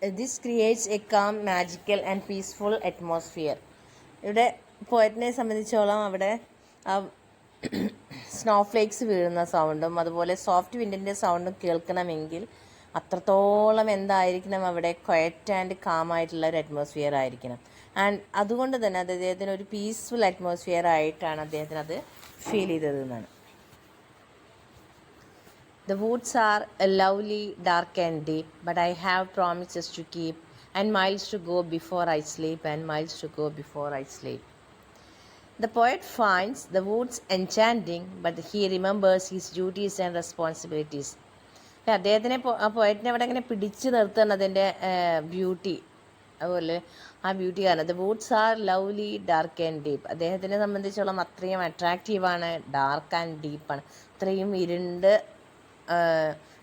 This creates a calm, magical and peaceful atmosphere. ഇവിടെ പോയറ്റിനെ സംബന്ധിച്ചോളം അവിടെ സ്നോഫ്ലേക്സ് വീഴുന്ന സൗണ്ടും അതുപോലെ സോഫ്റ്റ് വിൻഡിൻ്റെ സൗണ്ടും കേൾക്കണമെങ്കിൽ അത്രത്തോളം എന്തായിരിക്കണം അവിടെ ക്വയറ്റ് ആൻഡ് കാം ആയിട്ടുള്ള ഒരു അറ്റ്മോസ്ഫിയർ ആയിരിക്കണം. ആൻഡ് അതുകൊണ്ട് തന്നെ അത് അദ്ദേഹത്തിന് ഒരു പീസ്ഫുൾ അറ്റ്മോസ്ഫിയർ ആയിട്ടാണ് അദ്ദേഹത്തിന് അത് ഫീൽ ചെയ്തത് എന്നാണ്. The woods are lovely, dark and deep, but I have promises to keep, and miles to go before I sleep, and miles to go before I sleep. The poet finds the woods enchanting, but he remembers his duties and responsibilities. അദ്ദേഹത്തിനെ പോയറ്റിനെ അവിടെ ഇങ്ങനെ പിടിച്ചു നിർത്തുന്നത് അതിൻ്റെ beauty, അതുപോലെ ആ beauty കാരണം. The woods R lovely, dark and deep. അദ്ദേഹത്തിനെ സംബന്ധിച്ചോളം അത്രയും അട്രാക്റ്റീവാണ്, ഡാർക്ക് ആൻഡ് ഡീപ്പാണ്, അത്രയും ഇരുണ്ട്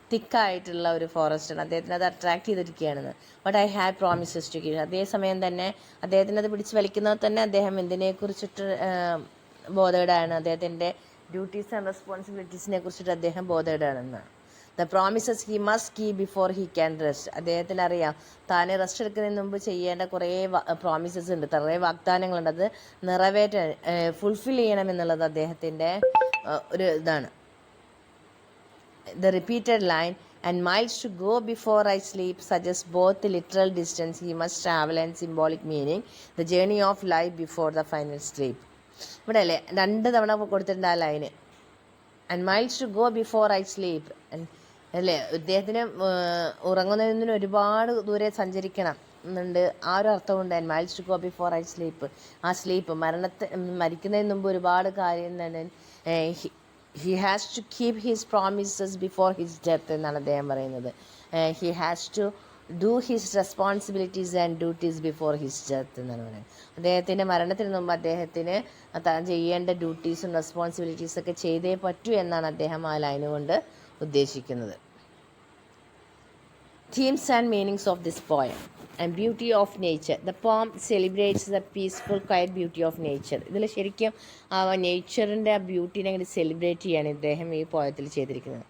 തിക്കായിട്ടുള്ള ഒരു ഫോറസ്റ്റാണ്. അദ്ദേഹത്തിന് അത് അട്രാക്റ്റ് ചെയ്തിരിക്കുകയാണെന്ന്. But I have promises to keep. അതേസമയം തന്നെ അദ്ദേഹത്തിന് അത് പിടിച്ച് വലിക്കുന്നത് തന്നെ അദ്ദേഹം എന്തിനെക്കുറിച്ചിട്ട് ബോധേഡാണ്, അദ്ദേഹത്തിൻ്റെ ഡ്യൂട്ടീസ് ആൻഡ് റെസ്പോൺസിബിലിറ്റീസിനെ കുറിച്ചിട്ട് അദ്ദേഹം ബോധേഡാണെന്നാണ്. The promises he must keep before he can rest. അദ്ദേഹത്തിന് അറിയാം താൻ റെസ്റ്റ് എടുക്കുന്നതിന് മുമ്പ് ചെയ്യേണ്ട കുറേ പ്രോമിസസ് ഉണ്ട്, കുറേ വാഗ്ദാനങ്ങളുണ്ട്. അത് നിറവേറ്റാൻ ഫുൾഫിൽ ചെയ്യണം എന്നുള്ളത് അദ്ദേഹത്തിൻ്റെ ഒരു ഇതാണ്. The repeated line, and miles to go before I sleep, suggests both the literal distance he must travel and symbolic meaning, the journey of life before the final sleep. ഇവിടെ അല്ലേ 2 തവണ കൊടുത്തിട്ടുണ്ട് ആ ലൈന്, and miles to go before I sleep അല്ലേ. അദ്ദേഹത്തിന് ഉറങ്ങുന്നതിന് ഒരുപാട് ദൂരെ സഞ്ചരിക്കണം എന്നുണ്ട്, ആ ഒരു അർത്ഥമുണ്ട്. And miles to go before I sleep, ആ സ്ലീപ്പ് മരിക്കുന്നതിന് മുമ്പ് ഒരുപാട് കാര്യം എന്താണ്, he has to keep his promises before his death എന്നാണ് അദ്ദേഹം പറയുന്നത്. He has to do his responsibilities and duties before his death എന്നാണ് പറയുന്നത്. അദ്ദേഹത്തിൻ്റെ മരണത്തിന് മുമ്പ് അദ്ദേഹത്തിന് താൻ ചെയ്യേണ്ട ഡ്യൂട്ടീസും റെസ്പോൺസിബിലിറ്റീസൊക്കെ ചെയ്തേ പറ്റൂ എന്നാണ് അദ്ദേഹം ആ ലൈന് കൊണ്ട് ഉദ്ദേശിക്കുന്നത്. Themes and meanings of this poem and beauty of nature. The poem celebrates the peaceful, quiet beauty of nature. ഇതിൽ ശരിക്കും ആ നേച്ചറിൻ്റെ ആ ബ്യൂട്ടീനെ അങ്ങനെ സെലിബ്രേറ്റ് ചെയ്യാണ് ഇദ്ദേഹം ഈ പോയത്തിൽ ചെയ്തിരിക്കുന്നത്.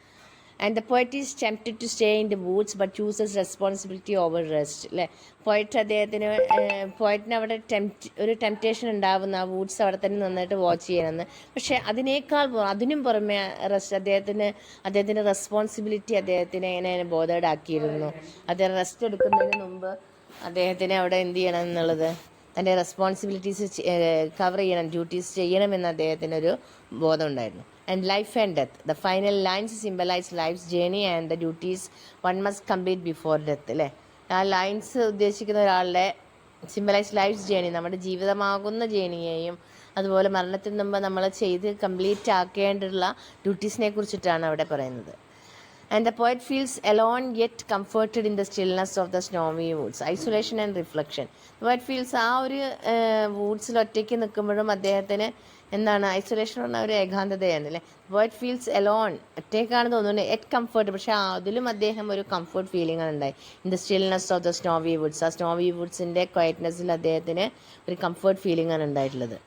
And the poet is tempted to stay in the woods but chooses responsibility over rest അല്ലേ. പോയറ്റിന് അവിടെ ഒരു ടെംപ്റ്റേഷൻ ഉണ്ടാവുന്ന ആ വൂഡ്സ് അവിടെ തന്നെ നന്നായിട്ട് വാച്ച് ചെയ്യണമെന്ന്. പക്ഷേ അതിനും പുറമെ അദ്ദേഹത്തിൻ്റെ റെസ്പോൺസിബിലിറ്റി അദ്ദേഹത്തിനെ ഇങ്ങനെ ബോധേഡാക്കിയിരുന്നു. അദ്ദേഹം റെസ്റ്റ് എടുക്കുന്നതിന് മുമ്പ് അദ്ദേഹത്തിന് അവിടെ എന്ത് ചെയ്യണം എന്നുള്ളത്, തൻ്റെ റെസ്പോൺസിബിലിറ്റീസ് കവർ ചെയ്യണം, ഡ്യൂട്ടീസ് ചെയ്യണമെന്ന് അദ്ദേഹത്തിനൊരു ബോധം ഉണ്ടായിരുന്നു. And life and death. The final lines symbolise life's journey and the duties one must complete before death അല്ലേ. ആ ലൈൻസ് ഉദ്ദേശിക്കുന്ന ഒരാളുടെ സിംബലൈസ് ലൈഫ്സ് ജേർണി, നമ്മുടെ ജീവിതമാകുന്ന ജേർണിയെയും അതുപോലെ മരണത്തിന് മുമ്പ് നമ്മൾ ചെയ്ത് കംപ്ലീറ്റ് ആക്കേണ്ടുള്ള ഡ്യൂട്ടീസിനെ കുറിച്ചിട്ടാണ് അവിടെ പറയുന്നത്. And the poet feels alone yet comforted in the stillness of the snowy woods. Isolation and reflection. The poet feels ആ ഒരു വൂഡ്സിൽ ഒറ്റയ്ക്ക് നിൽക്കുമ്പോഴും അദ്ദേഹത്തിന് എന്താണ് ഐസൊലേഷൻ പറഞ്ഞ ഒരു ഏകാന്തതയാണ് അല്ലേ. പോയറ്റ് ഫീൽസ് എലോൺ, ഒറ്റയ്ക്കാണ് തോന്നുന്നത്, എറ്റ് കംഫർട്ട്, പക്ഷേ അതിലും അദ്ദേഹം ഒരു കംഫർട്ട് ഫീലിംഗ് ആണ് ഉണ്ടായി. In the stillness of the snowy Woods, ആ സ്നോവി വുഡ്സിൻ്റെ ക്വയറ്റ്നെസ്സിൽ അദ്ദേഹത്തിന് ഒരു കംഫർട്ട് ഫീലിംഗ് ആണ് ഉണ്ടായിട്ടുള്ളത്.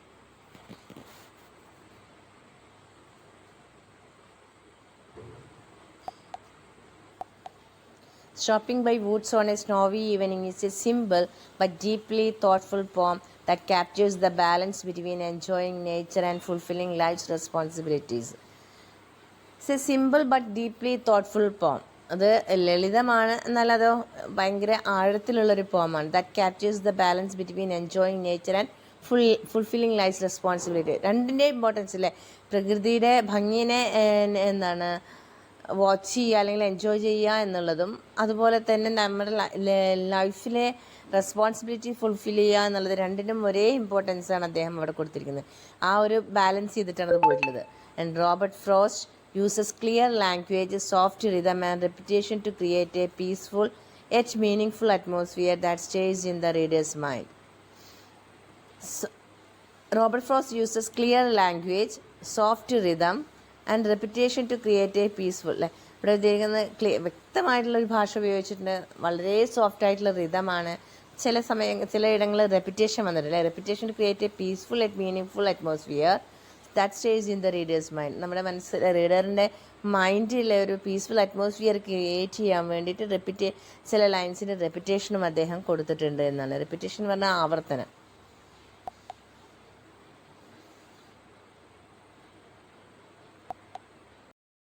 Stopping by woods on a snowy evening is a simple but deeply thoughtful poem that captures the balance between enjoying nature and fulfilling life's responsibilities. It's a simple but deeply thoughtful poem. അത് ലളിതമാണ് എന്നാൽ അത് ഭയങ്കര ആഴത്തിലുള്ളൊരു പോമാണ്. That captures the balance between enjoying nature and fulfilling life responsibility. രണ്ടിൻ്റെ importance അല്ലേ. പ്രകൃതിയുടെ ഭംഗിനെ എന്താണ് വാച്ച് ചെയ്യുക അല്ലെങ്കിൽ എൻജോയ് ചെയ്യുക എന്നുള്ളതും അതുപോലെ തന്നെ നമ്മുടെ ലൈഫിലെ റെസ്പോൺസിബിലിറ്റി ഫുൾഫിൽ ചെയ്യുക എന്നുള്ളത്, രണ്ടിനും ഒരേ ഇമ്പോർട്ടൻസ് ആണ് അദ്ദേഹം അവിടെ കൊടുത്തിരിക്കുന്നത്. ആ ഒരു ബാലൻസ് ചെയ്തിട്ടാണ് അത് പോയിട്ടുള്ളത്. And Robert Frost uses clear language, soft rhythm and repetition to create a peaceful yet meaningful atmosphere that stays in the reader's mind. Robert Frost uses clear language, soft rhythm and repetition to create a peaceful അല്ലേ. ഇവിടെ ഉദ്ദേശിക്കുന്ന വ്യക്തമായിട്ടുള്ളൊരു ഭാഷ ഉപയോഗിച്ചിട്ടുണ്ട്, വളരെ soft ആയിട്ടുള്ള റിതമാണ്. ചില ഇടങ്ങളിൽ repetition വന്നിട്ടില്ലേ. Repetition to create a peaceful and meaningful atmosphere that stays in the reader's mind. നമ്മുടെ റീഡറിൻ്റെ മൈൻഡിൽ ഒരു പീസ്ഫുൾ അറ്റ്മോസ്ഫിയർ ക്രിയേറ്റ് ചെയ്യാൻ വേണ്ടിയിട്ട് ചില ലൈൻസിൻ്റെ റെപ്പിറ്റേഷനും അദ്ദേഹം കൊടുത്തിട്ടുണ്ട് എന്നാണ്. റെപ്പിറ്റേഷൻ എന്ന് പറഞ്ഞാൽ ആവർത്തനം.